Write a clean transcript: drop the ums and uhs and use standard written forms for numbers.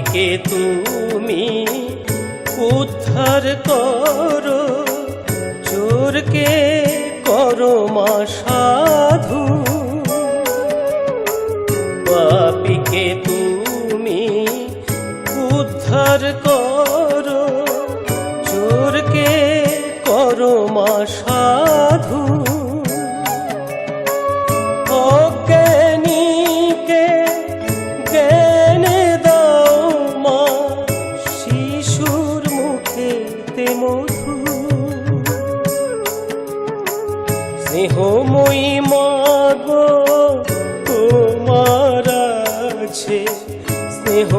পাপীকে তুমি উদ্ধার করো, চোরকে করো মা সাধু। পাপীকে তুমি উদ্ধার করো, চোরকে করো মা সাধু। অজ্ঞানীকে জ্ঞানে দাও মা, শিশুর মুখেতে মধু। স্নেহময়ী মা গো তোমার আছে স্নেহ